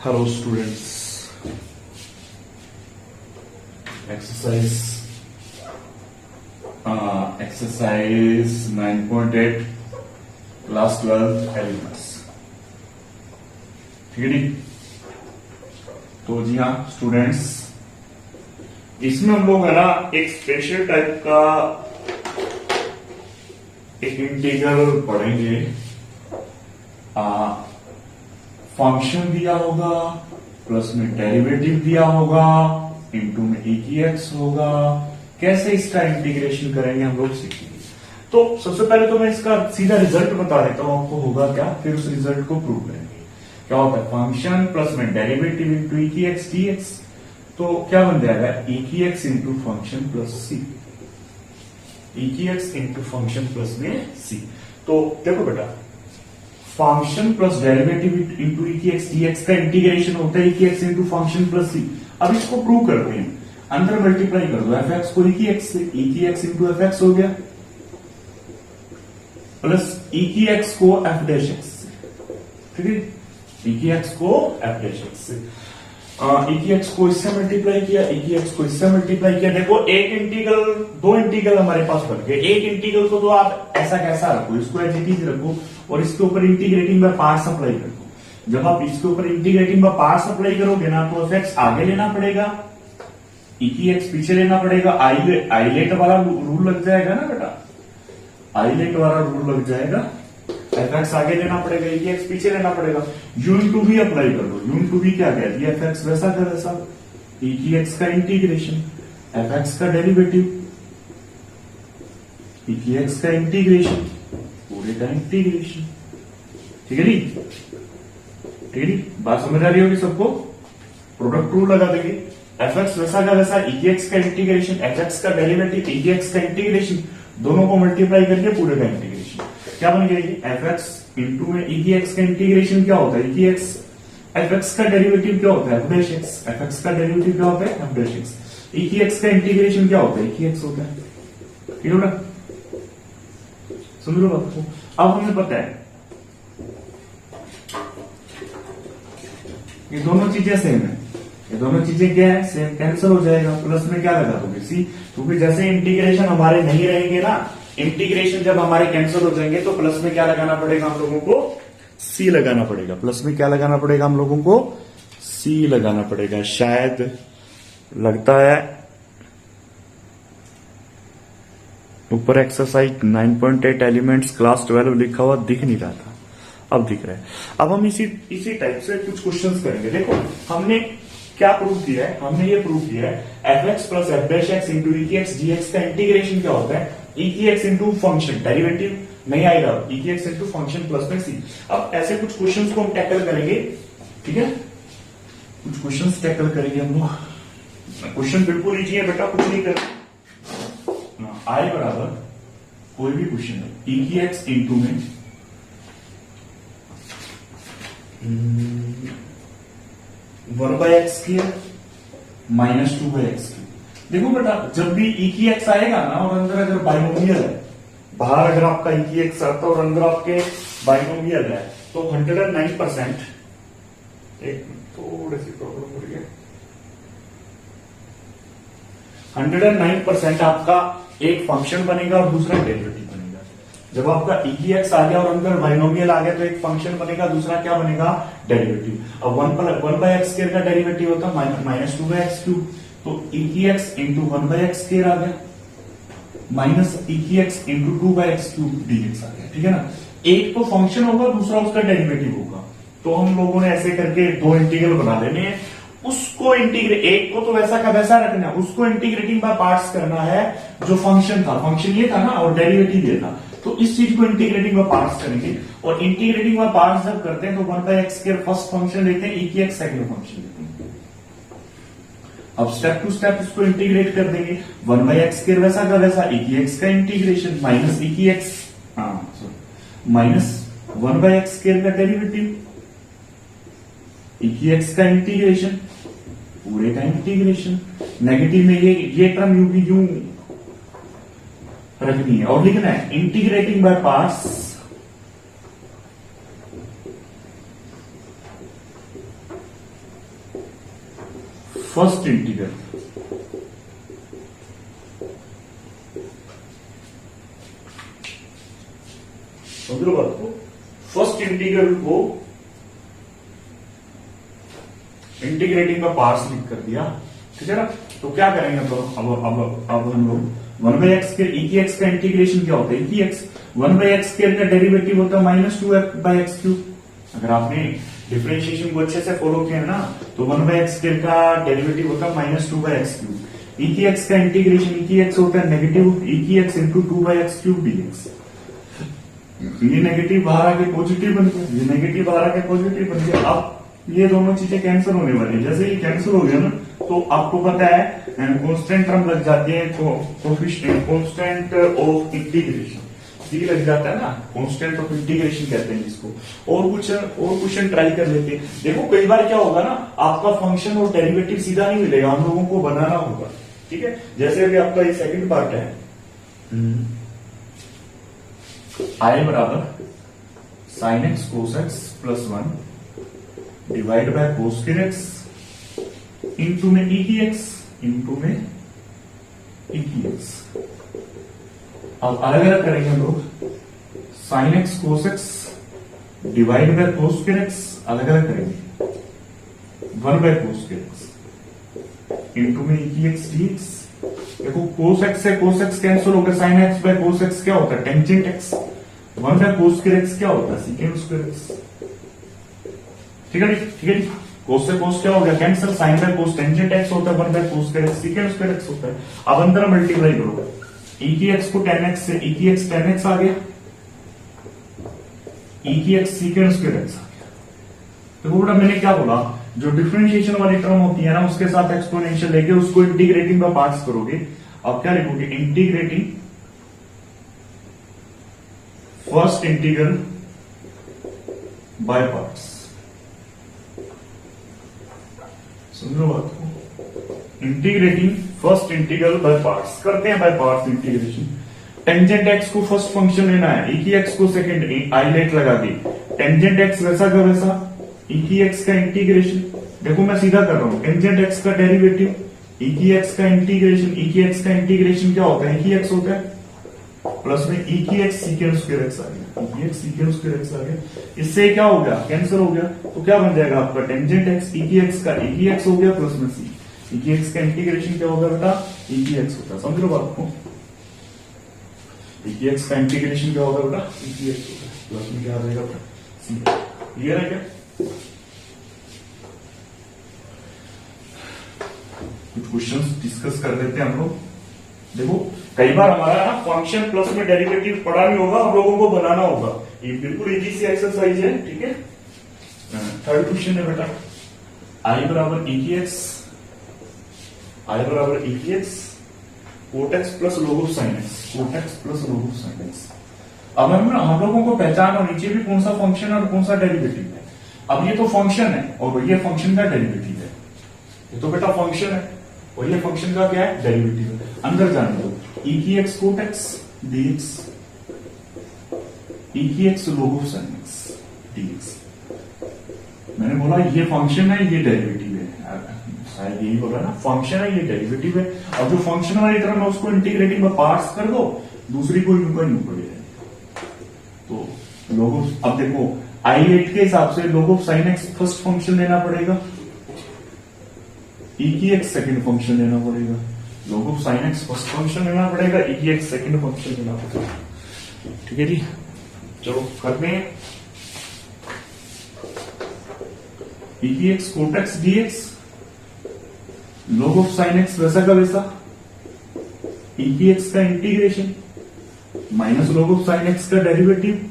Hello students, exercise 9.8 class 12 elements. ठीक है जी। तो जी हाँ स्टूडेंट्स, इसमें हम लोग है ना एक स्पेशल टाइप का एक इंटीग्रल पढ़ेंगे। फंक्शन दिया होगा, प्लस में डेरिवेटिव दिया होगा, इनटू में e की x होगा। कैसे इसका इंटीग्रेशन करेंगे हम लोग सीखेंगे। तो सबसे पहले तो मैं इसका सीधा रिजल्ट बता देता हूं आपको होगा क्या, फिर उस रिजल्ट को प्रूव करेंगे। क्या होता है फंक्शन प्लस में डेरिवेटिव इनटू e की x dx, तो क्या बन जाएगा e की x into function plus c, e की x इंटू फंक्शन प्लस में c। तो देखो बेटा, function plus derivative into E की एक्स डीएक्स का इंटीग्रेशन होता है ई की एक्स इंटू फंक्शन प्लस सी। अब इसको प्रूव करते हैं, अंदर मल्टीप्लाई कर दो एफ एक्स को ई की एक्स से, ई की एक्स इंटू एफ एक्स हो गया, प्लस ई की एक्स को एफ डैश एक्स से। ठीक है, ई की एक्स को एफ डैश एक्स से, ई की एक्स को इससे मल्टीप्लाई किया, ई की एक्स को इससे मल्टीप्लाई किया। देखो एक इंटीग्रल, दो इंटीग्रल हमारे पास बन गए। एक इंटीग्रल को तो आप ऐसा कैसा रखो, इसको एज इट इज रखो और इसके ऊपर इंटीग्रेटिंग बाय पार्ट्स अप्लाई कर दो। जब आप इसके ऊपर इंटीग्रेटिंग बाय पार्ट्स अप्लाई करोगे ना, तो एफ आगे लेना पड़ेगा, ई की एक्स पीछे लेना पड़ेगा, आईलेट वाला रूल लग जाएगा ना बेटा, आईलेट वाला रूल लग जाएगा। एफ एक्स आगे लेना पड़ेगा, ई की एक्स पीछे लेना पड़ेगा। यू इंटू वी अप्लाई कर दो, यू इंटू वी क्या कह दिया, एफ एक्स वैसा का वैसा, ई की एक्स का इंटीग्रेशन, एफ एक्स का डेरिवेटिव, ई की एक्स का इंटीग्रेशन, पूरे का इंटीग्रेशन। ठीक है जी, ठीक है जी, बात समझ आ रही होगी सबको। प्रोडक्ट रूल लगा देंगे, एफ एक्स वैसा का वैसा, ई की एक्स का इंटीग्रेशन, एफ एक्स का डेरिवेटिव, ई की एक्स का इंटीग्रेशन, दोनों को मल्टीप्लाई करके पूरे का इंटीग्रेशन। क्या बन गया, एफ एक्स इंटू में ई की एक्स का इंटीग्रेशन क्या होता है, ई की एक्स, एफ एक्स का डेरिवेटिव क्या होता है, F dash x, F x का डेरिवेटिव क्या होता है, एफ डैश एक्स, ई की एक्स का इंटीग्रेशन क्या होता है, ई की एक्स होता है। ठीक है ना, समझ लो बात को। अब हमें पता है ये दोनों चीजें सेम है, ये दोनों चीजें क्या है, सेम, कैंसिल हो जाएगा। प्लस में क्या लगा दोगे, सी, क्योंकि जैसे इंटीग्रेशन हमारे नहीं रहेंगे ना, इंटीग्रेशन जब हमारे कैंसिल हो जाएंगे तो प्लस में क्या लगाना पड़ेगा हम लोगों को, सी लगाना पड़ेगा। प्लस में क्या लगाना पड़ेगा हम लोगों को, सी लगाना पड़ेगा। शायद लगता है ऊपर एक्सरसाइज 9.8 एलिमेंट्स क्लास 12 लिखा हुआ दिख नहीं रहा था, अब दिख रहा है। अब हम इसी टाइप से कुछ क्वेश्चंस करेंगे। देखो हमने क्या प्रूव किया है, हमने ये प्रूव किया है F X plus F dash X into E की एक्स डीएक्स का इंटीग्रेशन क्या होता है, ई की एक्स इंटू फंक्शन, डेरिवेटिव नहीं आएगा, ई की एक्स इंटू फंक्शन प्लस में सी। अब ऐसे कुछ क्वेश्चंस को हम टैकल करेंगे। ठीक है, कुछ क्वेश्चंस टैकल करेंगे हम लोग। क्वेश्चन बिल्कुल इजी है बेटा, कुछ नहीं कर, आई बराबर कोई भी क्वेश्चन है, ई की एक्स इंटू में वन बाय एक्स की माइनस टू बाय एक्स की। देखो बेटा, जब भी ई की एक्स आएगा ना और अंदर अगर बाइनोमियल है, बाहर अगर आपका ई की एक्स आता है और अंदर आपके बाइनोमियल है, तो 109%, एक थोड़ी सी प्रॉब्लम हो रही है, 109% आपका एक फंक्शन बनेगा और दूसरा डेरिवेटिव बनेगा। जब आपका ई की एक्स आ गया और अंदर बाइनोमियल आ गया तो एक फंक्शन बनेगा, दूसरा क्या बनेगा, डेरिवेटिव। अब वन बाय एक्स स्क्वायर का डेरिवेटिव होता है minus two by X cube, तो ई की x into one by X square आ गया, माइनस ई की x into two by X cube dx आ गया। ठीक है ना, एक तो फंक्शन होगा, दूसरा उसका डेरिवेटिव होगा। तो हम लोगों ने ऐसे करके दो इंटीग्रल बना लेने हैं, उसको इंटीग्रेट, एक को तो वैसा का वैसा रखना है, उसको इंटीग्रेटिंग बाय पार्ट्स करना है। जो फंक्शन था, फंक्शन ये था ना और डेरिवेटिव ये था, तो इस चीज को इंटीग्रेटिंग बाय पार्ट्स करेंगे। और इंटीग्रेटिंग बाय पार्ट्स जब करते हैं तो one by X square first function लेते हैं, ई की एक्स सेकंड फंक्शन लेते हैं। अब स्टेप टू स्टेप इसको इंटीग्रेट कर देंगे। वन बाय एक्स स्क्वायर वैसा का वैसा, ई की एक्स का इंटीग्रेशन माइनस ई की x, minus one by X square का डेरिवेटिव, ई की एक्स का इंटीग्रेशन, पूरे का इंटीग्रेशन। नेगेटिव में ये टर्म यू भी यूं रखनी है और लिखना है integrating by parts first integral समझ लो बात को, फर्स्ट इंटीग्रल को इंटीग्रेटिंग का पार्ट्स लिख कर दिया, ठीक है ना। तो क्या करेंगे अब हम लोग 1/x के e की x का इंटीग्रेशन क्या होता है, e की x 1/x स्क्वायर का डेरिवेटिव होता है -2x/x³। अगर आपने डिफरेंशिएशन को अच्छे से फॉलो किया है ना, तो 1/x स्क्वायर का डेरिवेटिव होता है -2/x³। e की x का इंटीग्रेशन e की x होता है नेगेटिव e की x इंटू 2/x³ dx। ये नेगेटिव बाहर आके पॉजिटिव बन गया, ये नेगेटिव बाहर आके पॉजिटिव बन गया। अब ये दोनों चीजें कैंसिल होने वाली है। जैसे ये कैंसिल हो गया ना, तो आपको पता है कांस्टेंट टर्म लग जाती है, तो कांस्टेंट ऑफ इंटीग्रेशन सी लग जाता है ना, कांस्टेंट ऑफ इंटीग्रेशन कहते हैं जिसको। और क्वेश्चन ट्राई कर लेते हैं। देखो कई बार क्या होगा ना, आपका फंक्शन और डेरिवेटिव सीधा नहीं मिलेगा, हम लोगों को बनाना होगा, ठीक है। जैसे अभी आपका ये सेकंड पार्ट है, आई बराबर sine x cos x plus 1 divide by cos square x into में ई की एक्स इंटू में ई की एक्स। अब अलग अलग करेंगे हम लोग, sine x cos x divide by cos square x अलग अलग करेंगे, 1 by cos square x into में ई की एक्स डी एक्स। देखो कोस एक्स से कोस एक्स कैंसिल होकर sign x by cos x क्या होता है, tangent x. 1 by cos square x क्या होता है, सीकेंट स्क्वायर एक्स। ठीक है जी। कोस से कोस क्या हो गया, cancel, sine by cos tangent X होता है, 1 by cos square X secant square X होता है। अब अंदर मल्टीप्लाई करो, ई की एक्स को 10x से ई की एक्स 10x आ गया, ई की एक्स सीकेंट स्क्वायर एक्स आ गया। तो बेटा मैंने क्या बोला, जो डिफरेंशिएशन वाली टर्म होती है ना, उसके साथ एक्सपोनेंशियल लेके उसको इंटीग्रेटिंग बाय पार्ट्स करोगे। अब क्या लिखोगे, integrating first integral by parts. समझो बात को, integrating first integral by parts करते हैं, by parts integration. Tangent x को फर्स्ट फंक्शन लेना है, ई की एक्स को सेकंड आइलेट लगा दी, टेंजेंट एक्स वैसा का वैसा, ई की एक्स का इंटीग्रेशन। देखो मैं सीधा कर रहा हूं, टेंजेंट एक्स का डेरिवेटिव ई की एक्स का इंटीग्रेशन, ई की एक्स का इंटीग्रेशन क्या होता है, ई की एक्स होता है प्लस में ई की एक्स सीकेंट स्क्वायर एक्स आ गया, ई की एक्स सीकेंट स्क्वायर एक्स आ गया। इससे क्या हो गया, कैंसिल हो गया। तो क्या बन जाएगा आपका, टेंजेंट एक्स ई की एक्स का ई की एक्स हो गया प्लस में सी, ई की एक्स का इंटीग्रेशन क्या होगा बेटा, ई की एक्स होता है। समझ लो बात को, ई की एक्स का इंटीग्रेशन क्या होगा बेटा, ई की एक्स होगा प्लस में क्या आ जाएगा बेटा, सी। क्लियर है क्या? कुछ क्वेश्चंस डिस्कस कर लेते हैं हम लोग। देखो कई बार हमारा ना फंक्शन प्लस में डेरिवेटिव पढ़ा नहीं होगा, हम लोगों को बनाना होगा। ये बिल्कुल इजी सी एक्सरसाइज है, ठीक है। थर्ड क्वेश्चन है बेटा, आई बराबर ई की एक्स, आई बराबर ई की x cot X plus log of sine X, cot X plus log of sine X. अब हम लोगों को पहचान होनी चाहिए भी कौन सा फंक्शन है और कौन सा डेरिवेटिव है। अब ये तो फंक्शन है और ये फंक्शन का डेरिवेटिव है, ये तो बेटा फंक्शन है और ये फंक्शन का क्या है, डेरिवेटिव है। अंदर जाने दो, ई की x cot x dx, e की x log of sine x dx. मैंने बोला ये फंक्शन है, ये डेरिवेटिव है, शायद यही बोला ना, फंक्शन है, ये डेरिवेटिव है। और जो फंक्शन वाली टर्म है उसको इंटीग्रेटिंग में पार्ट्स कर दो, दूसरी कोई यूं पड़ेगा। तो log ऑफ, अब देखो I8 के हिसाब से log of sine x first function लेना पड़ेगा, ई की एक्स सेकंड फंक्शन लेना पड़ेगा, log of sine x first function लेना पड़ेगा, ई की एक्स सेकंड फंक्शन लेना पड़ेगा। ठीक है जी, चलो करते हैं। ई की x cot x dx, log of sine x वैसा का वैसा, ई की एक्स का integration minus log of sine x का डेरिवेटिव,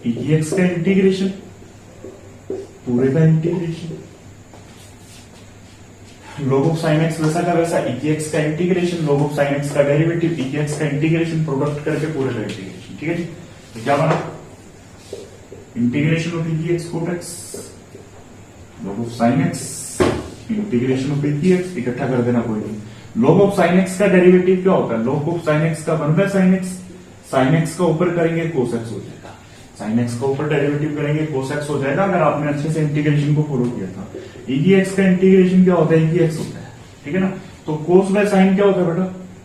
ई की एक्स का इंटीग्रेशन पूरे का integration, log of sine x वैसा का वैसा, ई की एक्स का integration, log of sine x का डेरिवेटिव, ई की एक्स का इंटीग्रेशन, प्रोडक्ट करके पूरे का इंटीग्रेशन। ठीक है जी, तो क्या बना, इंटीग्रेशन ऑफ ई की x cot X, log of sine X, integration of E की एक्स, इकट्ठा कर देना कोई नहीं। log ऑफ साइन एक्स का डेरिवेटिव क्या होता है, log ऑफ साइन एक्स का 1 by sine X, sine x का ऊपर करेंगे कोस एक्स हो जाएगा, साइन एक्स का ऊपर डेरिवेटिव करेंगे कोस एक्स हो जाएगा, अगर आपने अच्छे से इंटीग्रेशन को फॉलो किया था। ई की एक्स का इंटीग्रेशन क्या होता है, ई की एक्स होता है, ठीक है ना। तो कोस बाय साइन क्या होता है बेटा,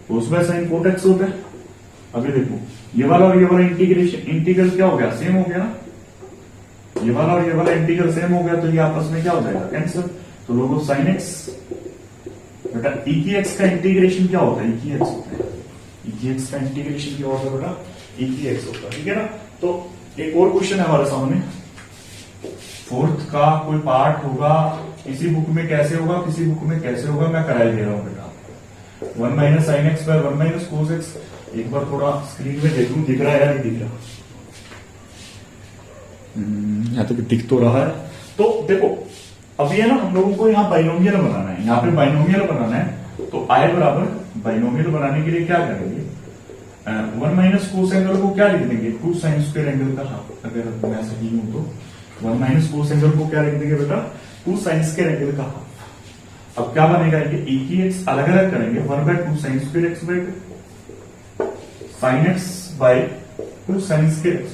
कोस बाय साइन कोट एक्स होता है। अभी देखो ये वाला और ये वाला इंटीग्रेशन इंटीग्रल क्या हो गया, सेम हो गया। ये वाला और ये वाला इंटीग्रल सेम हो गया, तो ये आपस में क्या हो जाएगा, कैंसिल। तो लोगों साइन एक्स बेटा ई की एक्स का इंटीग्रेशन क्या होता है, ई की एक्स होता है। ई की एक्स का इंटीग्रेशन क्या होता है बेटा, ई की एक्स होता है, ठीक है ना। तो एक और क्वेश्चन है हमारे सामने, फोर्थ का कोई पार्ट होगा, किसी बुक में कैसे होगा, किसी बुक में कैसे होगा, मैं कराई दे रहा हूं बेटा। 1 minus sine x by 1 minus cos x. एक बार थोड़ा स्क्रीन में देखूं, दिख रहा है या नहीं दिख रहा, यहाँ तक दिख तो रहा है। तो देखो अभी है ना, हम लोगों को यहाँ बाइनोमियल बनाना है, यहाँ पे बाइनोमियल बनाना है। तो आई बराबर बाइनोमियल बनाने के लिए क्या करेंगे, 1 माइनस कोस एंगल को क्या लिख देंगे, 2 साइन स्क्वायर एंगल का हाफ। अगर मैं सही हूं तो 1 माइनस कोस एंगल को क्या लिख देंगे बेटा, 2 साइन स्क्वायर एंगल का हाफ। अब क्या बनेगा, ये ई की एक्स अलग अलग करेंगे, 1/2 sine square x by sine x by 2 sine square x.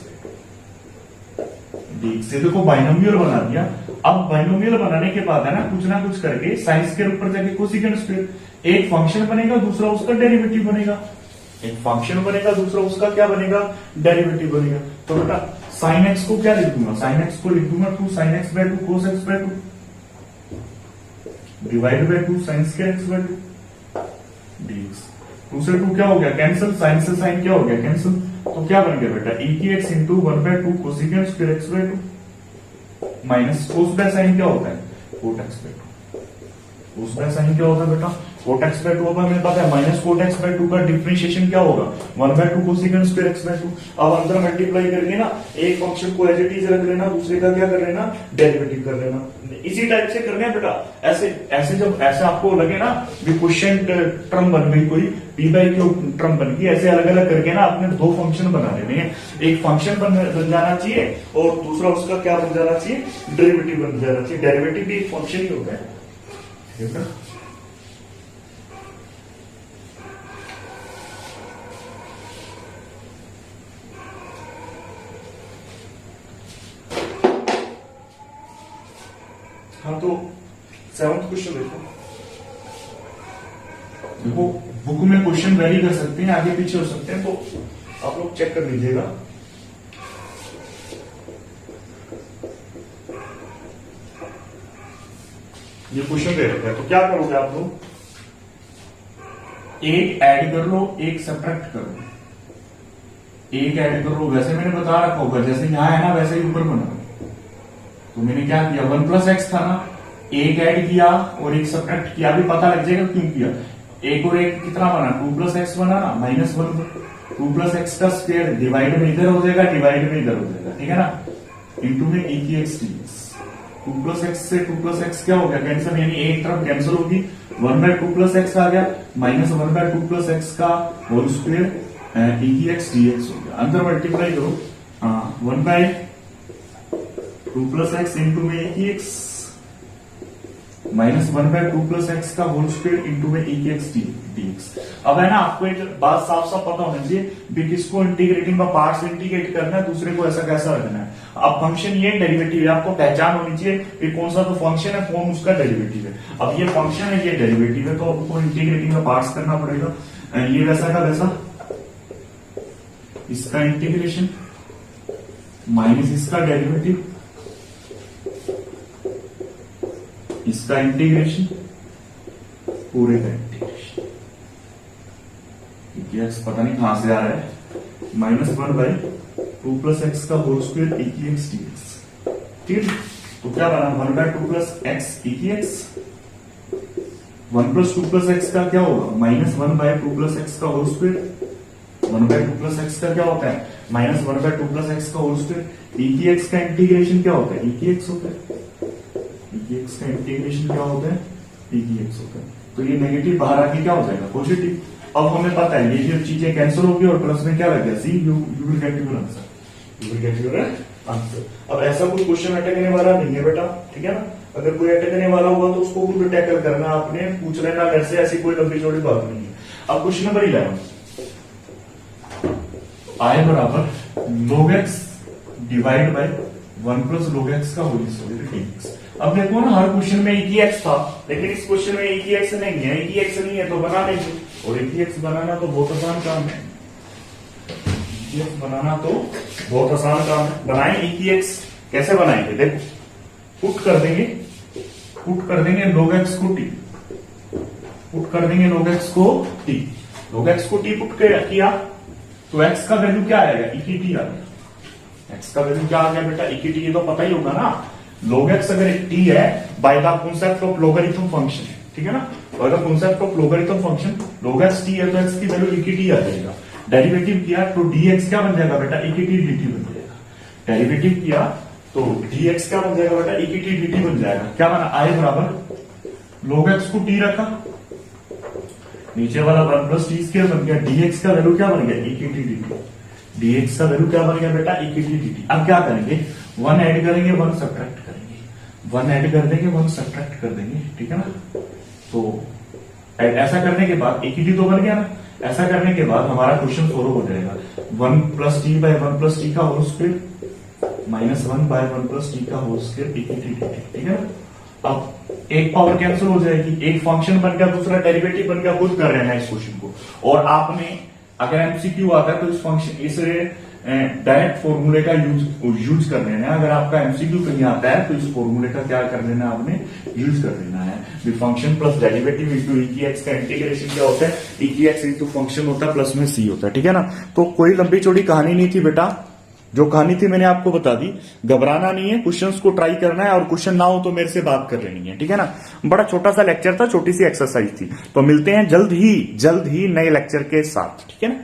से देखो बाइनोमियल बना दिया। अब बाइनोमियल बनाने के बाद है ना कुछ करके साइन स्क्वायर ऊपर जाके कोसेकेंट स्क्वायर। एक फंक्शन बनेगा, दूसरा उसका डेरिवेटिव बनेगा। एक फंक्शन बनेगा, दूसरा उसका क्या बनेगा, डेरिवेटिव बनेगा। तो बेटा साइन एक्स को क्या लिख दूंगा, साइन एक्स को लिख दूंगा 2 sine x by 2 cos x by 2 divide by 2 sine square x by 2 dx. 2 से 2 क्या हो गया, कैंसिल। साइन से साइन क्या हो गया, कैंसिल। तो क्या बन गया बेटा, ई की x into 1/2 cosecant square x by 2 minus cos by sine क्या होता है, cot x by 2। Cos by sine क्या होता है बेटा, कोट एक्स बाय 2। अब हमें पता है माइनस कोट एक्स बाय 2 का डिफरेंशिएशन क्या होगा, 1/2 कोसेकेंट स्क्वायर एक्स बाय 2। अब अंदर मल्टीप्लाई करके ना एक फंक्शन को एज इट इज रख लेना, दूसरे का क्या कर लेना, डेरिवेटिव कर लेना। इसी टाइप से करना है बेटा। ऐसे ऐसे जब ऐसे आपको लगे ना भी क्वेश्चन टर्म बन गई, कोई पी बाई क्यू टर्म बन गई, ऐसे अलग अलग करके ना आपने 2 फंक्शन बना लेने हैं। एक फंक्शन बन जाना चाहिए और दूसरा उसका क्या बन जाना चाहिए, डेरिवेटिव बन जाना चाहिए। डेरिवेटिव भी एक फंक्शन ही होता है। हाँ तो 7th क्वेश्चन देखो बुक में क्वेश्चन वेरी कर सकते हैं, आगे पीछे हो सकते हैं, तो आप लोग चेक कर लीजिएगा। ये क्वेश्चन दे रखा है, तो क्या करोगे आप लोग, एक ऐड कर लो, एक सब्ट्रैक्ट कर लो। एक ऐड कर लो, वैसे मैंने बता रखा होगा, जैसे यहां है ना वैसे ही ऊपर बना। तो मैंने क्या किया, 1 प्लस एक्स था ना, एक ऐड किया और एक सब्ट्रैक्ट किया। अभी पता लग जाएगा क्यों किया। एक और एक कितना बना, 2 प्लस एक्स बना ना, -1। 2 प्लस एक्स का स्क्वायर डिवाइड में इधर हो जाएगा, डिवाइड में इधर हो जाएगा, ठीक है ना। इंटू में ई की एक्स डीएक्स। 2 प्लस एक्स से 2 प्लस एक्स क्या हो गया, कैंसिल, यानी एक तरफ कैंसिल होगी। 1/2 प्लस एक्स आ गया, -1/2 प्लस एक्स का होल स्क्वायर ई की एक्स डीएक्स हो गया। अंदर मल्टीप्लाई करो, 1/2 प्लस एक्स इंटू में ई की एक्स -1/2 प्लस एक्स का होल स्क्वायर इंटू में ई की एक्स डीएक्स। अब है ना आपको एक बात साफ साफ पता होना चाहिए भी किसको इंटीग्रेटिंग का पार्ट्स इंटीग्रेट करना है, दूसरे को ऐसा कैसा रखना है। अब फंक्शन ये डेरिवेटिव है, आपको पहचान होनी चाहिए कि कौन सा तो फंक्शन है, कौन उसका डेरिवेटिव है। अब ये फंक्शन है, ये डेरिवेटिव है, तो आपको इंटीग्रेटिंग का पार्ट्स करना पड़ेगा। ये वैसा का वैसा, इसका इंटीग्रेशन माइनस इसका डेरिवेटिव, इसका इंटीग्रेशन, पूरे का इंटीग्रेशन। एक्स पता नहीं कहां से आ रहा है, -1/2 प्लस एक्स का होल स्क्वायर ई की एक्स डीएक्स। ठीक है, तो क्या बना, 1/2 प्लस एक्स ई की एक्स। 1 प्लस 2 प्लस एक्स का क्या होगा, -1/2 प्लस एक्स का होल स्क्वायर। 1/2 प्लस एक्स का क्या होता है, -1/2 प्लस एक्स का होल स्क्वायर। ई की एक्स का इंटीग्रेशन क्या होता है, ई की एक्स होता है। एक्स का इंटीग्रेशन क्या होता है, ई की एक्स होता है। तो ये नेगेटिव बाहर आके क्या हो जाएगा, पॉजिटिव। अब हमें पता है ये जो चीजें कैंसिल होगी और प्लस में क्या लग गया, see, you will get your answer, you will get your answer. अब ऐसा कोई क्वेश्चन अटकने वाला नहीं है बेटा, ठीक है ना। अगर कोई अटकने वाला होगा तो उसको खुद टैकल करना, आपने पूछ लेना वैसे, ऐसी कोई लंबी चौड़ी बात नहीं है। अब क्वेश्चन नंबर 11, आई बराबर log x divide by 1 plus log x का होल स्क्वायर dx। अब देखो ना, हर क्वेश्चन में एक ही एक्स था, लेकिन इस क्वेश्चन में एक ही एक्स नहीं है, एक ही एक्स नहीं है तो बना लेंगे। और एक ही एक्स बनाना तो बहुत आसान काम है, बनाना तो बहुत आसान काम है। बनाएं एक ही एक्स, कैसे बनाएंगे देखो, पुट कर देंगे log x को t, पुट कर देंगे log x को t, log x को t पुट किया तो x का वैल्यू क्या आएगा, e की t आ गया। x का वैल्यू क्या आ गया बेटा, e की t, ये तो पता ही होगा ना। log x अगर एक t है by the concept of logarithm function है, ठीक है ना, by the concept of logarithm function log x t है तो x की वैल्यू e की t आ जाएगा। डेरिवेटिव किया तो dx क्या बन जाएगा बेटा, e की t dt बन जाएगा। डेरिवेटिव किया तो dx क्या बन जाएगा बेटा, e की t dt बन जाएगा। क्या बना, i बराबर log x को t रखा, नीचे वाला 1 प्लस टी स्क्वायर बन गया, dx का वैल्यू क्या बन गया, e की t dt। dx का वैल्यू क्या बन गया बेटा, e की t dt। अब क्या करेंगे, 1 ऐड करेंगे 1 सब्ट्रैक्ट करेंगे, 1 ऐड कर देंगे 1 सब्ट्रैक्ट कर देंगे, ठीक है ना। तो ऐसा करने के बाद e की t तो बन गया ना। ऐसा करने के बाद हमारा क्वेश्चन सोल्व हो जाएगा, 1 plus T by 1 plus T का whole square minus 1 by 1 plus T का होल स्क्वायर e की t dt, ठीक है ना। अब एक पावर कैंसिल हो जाएगी, एक फंक्शन बन गया दूसरा डेरिवेटिव बन गया, खुद कर रहे हैं इस क्वेश्चन को। और आपने अगर एमसीक्यू आता है तो इस फंक्शन इस डायरेक्ट फॉर्मूले का यूज कर लेना है। अगर आपका एमसीक्यू कहीं आता है तो इस फॉर्मूले का क्या कर लेना, आपने यूज कर लेना है। Function plus derivative into E की एक्स का इंटीग्रेशन क्या होता है, ई की एक्स इंटू फंक्शन होता है प्लस में सी होता है, ठीक है ना। तो कोई लंबी चौड़ी कहानी नहीं थी बेटा, जो कहानी थी मैंने आपको बता दी। घबराना नहीं है, क्वेश्चंस को ट्राई करना है, और क्वेश्चन ना हो तो मेरे से बात कर लेनी है, ठीक है ना। बड़ा छोटा सा लेक्चर था, छोटी सी एक्सरसाइज थी। तो मिलते हैं जल्द ही नए लेक्चर के साथ, ठीक है ना।